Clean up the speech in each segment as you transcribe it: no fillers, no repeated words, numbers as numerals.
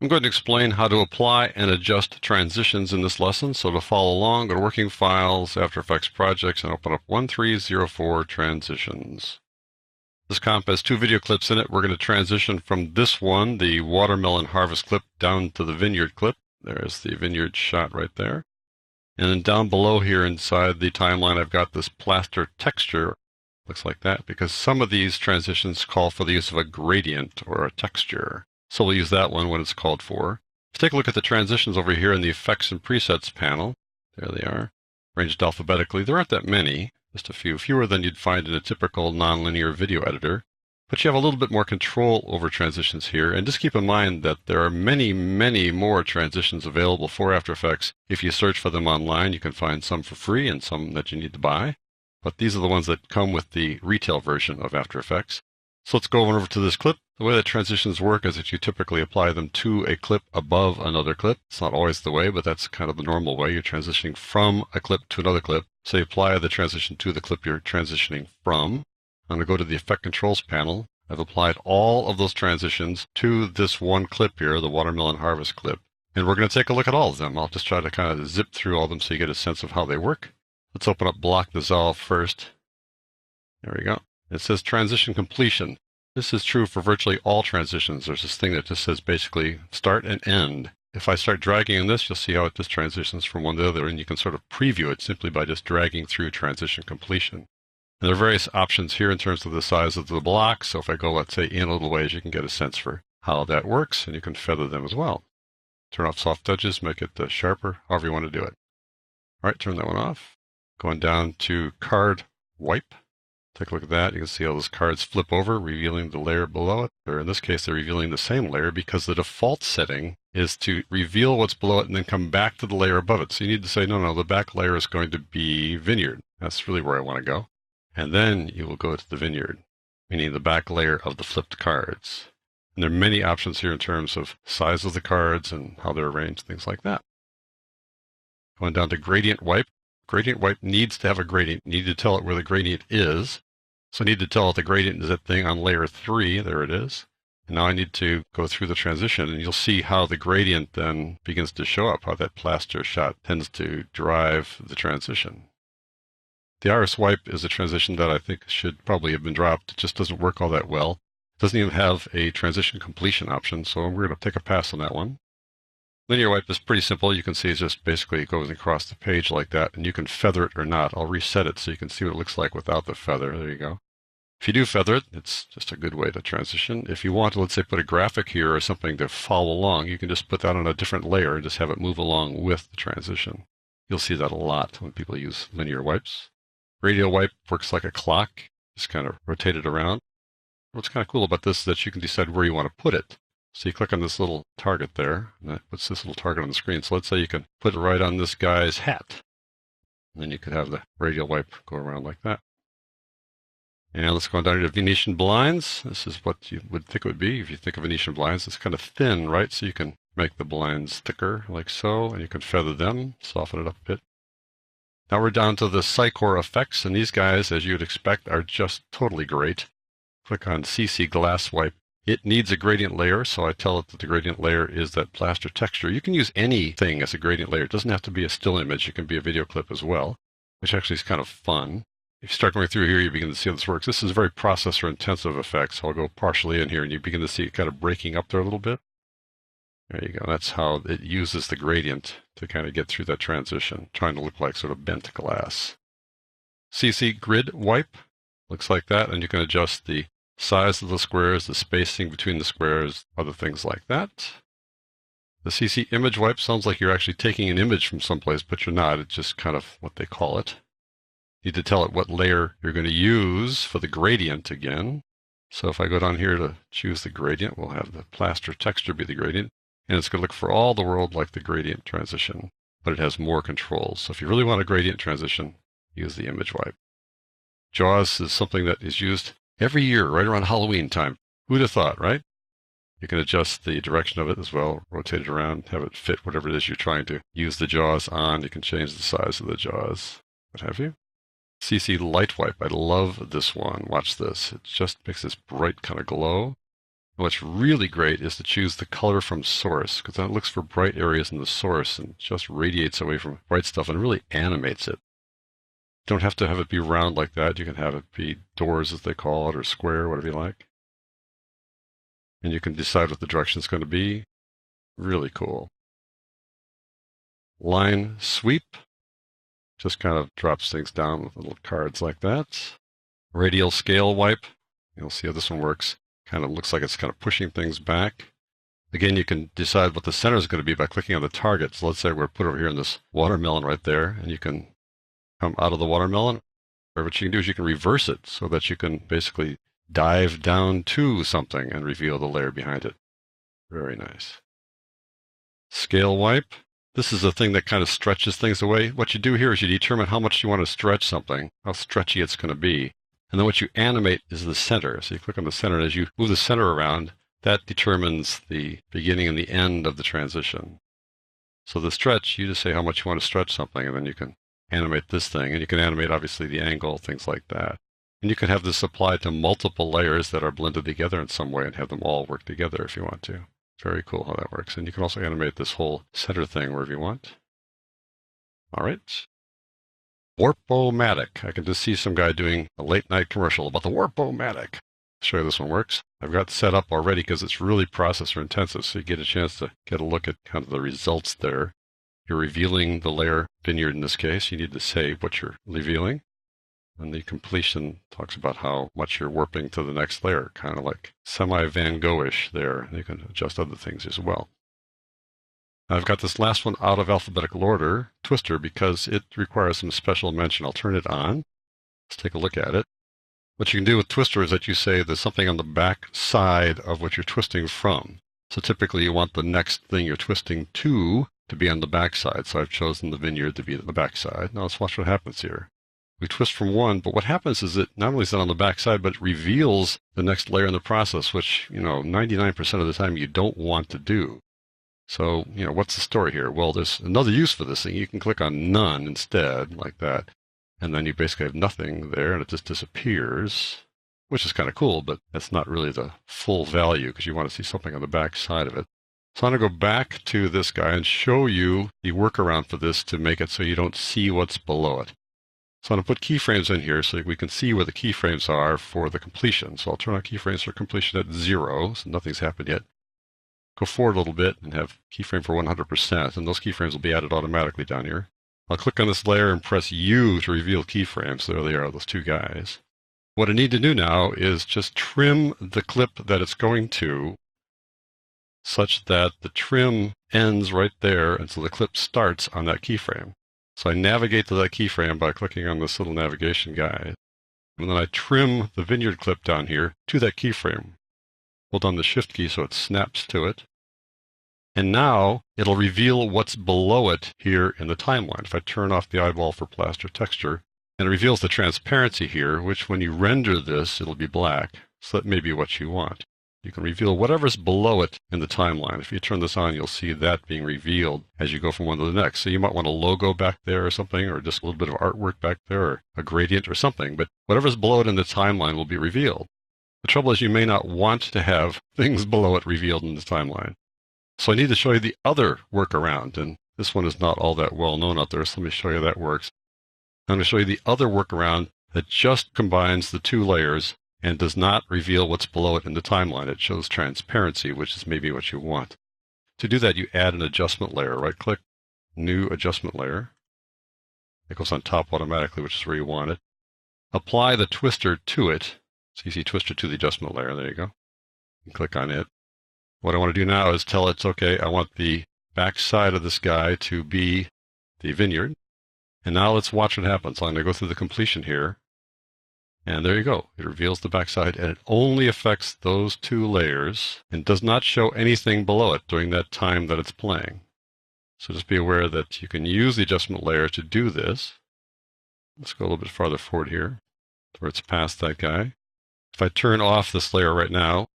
I'm going to explain how to apply and adjust transitions in this lesson. So to follow along, go to Working Files, After Effects Projects, and open up 1304 Transitions. This comp has two video clips in it. We're going to transition from this one, the watermelon harvest clip, down to the vineyard clip. There's the vineyard shot right there. And then down below here inside the timeline, I've got this plaster texture. Looks like that because some of these transitions call for the use of a gradient or a texture. So we'll use that one when it's called for. Let's take a look at the transitions over here in the Effects and Presets panel. There they are, arranged alphabetically. There aren't that many, just a few, fewer than you'd find in a typical nonlinear video editor. But you have a little bit more control over transitions here. And just keep in mind that there are many, many more transitions available for After Effects. If you search for them online, you can find some for free and some that you need to buy. But these are the ones that come with the retail version of After Effects. So let's go over to this clip. The way that transitions work is that you typically apply them to a clip above another clip. It's not always the way, but that's kind of the normal way. You're transitioning from a clip to another clip. So you apply the transition to the clip you're transitioning from. I'm going to go to the Effect Controls panel. I've applied all of those transitions to this one clip here, the watermelon harvest clip. And we're going to take a look at all of them. I'll just try to kind of zip through all of them so you get a sense of how they work. Let's open up Block Dissolve first. There we go. It says Transition Completion. This is true for virtually all transitions. There's this thing that just says basically start and end. If I start dragging on this, you'll see how it just transitions from one to the other, and you can sort of preview it simply by just dragging through transition completion. And there are various options here in terms of the size of the block. So if I go, let's say, in a little ways, you can get a sense for how that works, and you can feather them as well. Turn off soft edges, make it sharper, however you want to do it. All right, turn that one off. Going down to Card Wipe. Take a look at that. You can see how those cards flip over, revealing the layer below it. Or in this case, they're revealing the same layer because the default setting is to reveal what's below it and then come back to the layer above it. So you need to say, no, the back layer is going to be vineyard. That's really where I want to go. And then you will go to the vineyard, meaning the back layer of the flipped cards. And there are many options here in terms of size of the cards and how they're arranged, things like that. Going down to Gradient Wipe. Gradient Wipe needs to have a gradient. You need to tell it where the gradient is. So I need to tell it the gradient is that thing on layer 3. There it is. And now I need to go through the transition, and you'll see how the gradient then begins to show up, how that plaster shot tends to drive the transition. The Iris Wipe is a transition that I think should probably have been dropped. It just doesn't work all that well. It doesn't even have a transition completion option, so we're going to take a pass on that one. Linear Wipe is pretty simple. You can see it's just basically it goes across the page like that, and you can feather it or not. I'll reset it so you can see what it looks like without the feather. There you go. If you do feather it, it's just a good way to transition. If you want to, let's say, put a graphic here or something to follow along, you can just put that on a different layer and just have it move along with the transition. You'll see that a lot when people use linear wipes. Radial Wipe works like a clock, just kind of rotate it around. What's kind of cool about this is that you can decide where you want to put it. So you click on this little target there, and that puts this little target on the screen. So let's say you can put it right on this guy's hat. And then you could have the radial wipe go around like that. And let's go down to Venetian blinds. This is what you would think it would be if you think of Venetian blinds. It's kind of thin, right? So you can make the blinds thicker like so, and you can feather them, soften it up a bit. Now we're down to the Psychor effects, and these guys, as you'd expect, are just totally great. Click on CC Glass Wipe. It needs a gradient layer, so I tell it that the gradient layer is that plaster texture. You can use anything as a gradient layer. It doesn't have to be a still image. It can be a video clip as well, which actually is kind of fun. If you start going through here, you begin to see how this works. This is a very processor-intensive effect, so I'll go partially in here, and you begin to see it kind of breaking up there a little bit. There you go. That's how it uses the gradient to kind of get through that transition, trying to look like sort of bent glass. CC Grid Wipe looks like that, and you can adjust the size of the squares, the spacing between the squares, other things like that. The CC Image Wipe sounds like you're actually taking an image from someplace, but you're not. It's just kind of what they call it. You need to tell it what layer you're going to use for the gradient again. So if I go down here to choose the gradient, we'll have the plaster texture be the gradient. And it's going to look for all the world like the gradient transition, but it has more controls. So if you really want a gradient transition, use the Image Wipe. Jaws is something that is used every year, right around Halloween time. Who'd have thought, right? You can adjust the direction of it as well, rotate it around, have it fit whatever it is you're trying to use the jaws on. You can change the size of the jaws, what have you. CC Light Wipe, I love this one. Watch this. It just makes this bright kind of glow. What's really great is to choose the color from source, because that looks for bright areas in the source and just radiates away from bright stuff and really animates it. Don't have to have it be round like that. You can have it be doors, as they call it, or square, whatever you like. And you can decide what the direction is going to be. Really cool. Line sweep just kind of drops things down with little cards like that. Radial scale wipe. You'll see how this one works. Kind of looks like it's kind of pushing things back. Again, you can decide what the center is going to be by clicking on the target. So let's say we're put over here in this watermelon right there, and you can come out of the watermelon. Or what you can do is you can reverse it so that you can basically dive down to something and reveal the layer behind it. Very nice. Scale wipe. This is a thing that kind of stretches things away. What you do here is you determine how much you want to stretch something, how stretchy it's going to be. And then what you animate is the center. So you click on the center, and as you move the center around, that determines the beginning and the end of the transition. So the stretch, you just say how much you want to stretch something, and then you can animate this thing. And you can animate, obviously, the angle, things like that. And you can have this applied to multiple layers that are blended together in some way and have them all work together if you want to. Very cool how that works. And you can also animate this whole center thing wherever you want. All right. Warp-O-Matic. I can just see some guy doing a late night commercial about the Warp-O-Matic. Show you this one works. I've got set up already because it's really processor intensive, so you get a chance to get a look at kind of the results there. You're revealing the layer vineyard in this case. You need to say what you're revealing. And the completion talks about how much you're warping to the next layer, kind of like semi-Van Gogh-ish there. You can adjust other things as well. I've got this last one out of alphabetical order, Twister, because it requires some special mention. I'll turn it on. Let's take a look at it. What you can do with Twister is that you say there's something on the back side of what you're twisting from. So typically you want the next thing you're twisting to be on the back side. So I've chosen the vineyard to be the back side. Now let's watch what happens here. We twist from one, but what happens is it not only is it on the back side, but it reveals the next layer in the process, which, 99% of the time you don't want to do. So, what's the story here? Well, there's another use for this thing. You can click on none instead, like that. And then you basically have nothing there, and it just disappears, which is kind of cool, but that's not really the full value because you want to see something on the back side of it. So I'm going to go back to this guy and show you the workaround for this to make it so you don't see what's below it. So I'm going to put keyframes in here so we can see where the keyframes are for the completion. So I'll turn on keyframes for completion at 0, so nothing's happened yet. Go forward a little bit and have keyframe for 100%, and those keyframes will be added automatically down here. I'll click on this layer and press U to reveal keyframes. There they are, those two guys. What I need to do now is just trim the clip that it's going to such that the trim ends right there, and so the clip starts on that keyframe. So I navigate to that keyframe by clicking on this little navigation guide. And then I trim the vineyard clip down here to that keyframe. Hold down the Shift key so it snaps to it. And now it'll reveal what's below it here in the timeline. If I turn off the eyeball for plaster texture, and it reveals the transparency here, which when you render this, it'll be black. So that may be what you want. You can reveal whatever's below it in the timeline. If you turn this on, you'll see that being revealed as you go from one to the next. So you might want a logo back there or something, or just a little bit of artwork back there, or a gradient or something. But whatever's below it in the timeline will be revealed. The trouble is you may not want to have things below it revealed in the timeline. So I need to show you the other workaround, and this one is not all that well known out there, so let me show you how that works. I'm going to show you the other workaround that just combines the two layers and does not reveal what's below it in the timeline. It shows transparency, which is maybe what you want. To do that, you add an adjustment layer. Right-click, New Adjustment Layer. It goes on top automatically, which is where you want it. Apply the twister to it. So you see twister to the adjustment layer. There you go. You click on it. What I want to do now is tell it, okay, I want the back side of this guy to be the vineyard. And now let's watch what happens. I'm going to go through the completion here. And there you go. It reveals the backside, and it only affects those two layers and does not show anything below it during that time that it's playing. So just be aware that you can use the adjustment layer to do this. Let's go a little bit farther forward here to where it's past that guy. If I turn off this layer right now,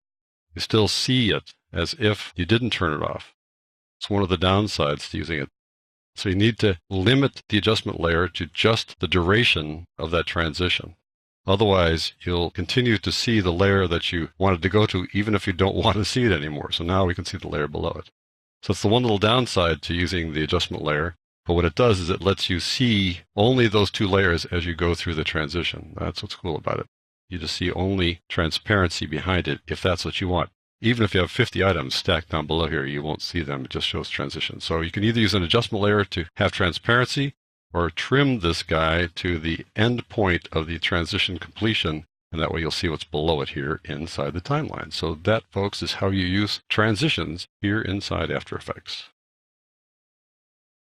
you still see it as if you didn't turn it off. It's one of the downsides to using it. So you need to limit the adjustment layer to just the duration of that transition. Otherwise, you'll continue to see the layer that you wanted to go to, even if you don't want to see it anymore. So now we can see the layer below it. So it's the one little downside to using the adjustment layer. But what it does is it lets you see only those two layers as you go through the transition. That's what's cool about it. You just see only transparency behind it if that's what you want. Even if you have 50 items stacked down below here, you won't see them. It just shows transition. So you can either use an adjustment layer to have transparency or trim this guy to the end point of the transition completion. And that way you'll see what's below it here inside the timeline. So that, folks, is how you use transitions here inside After Effects.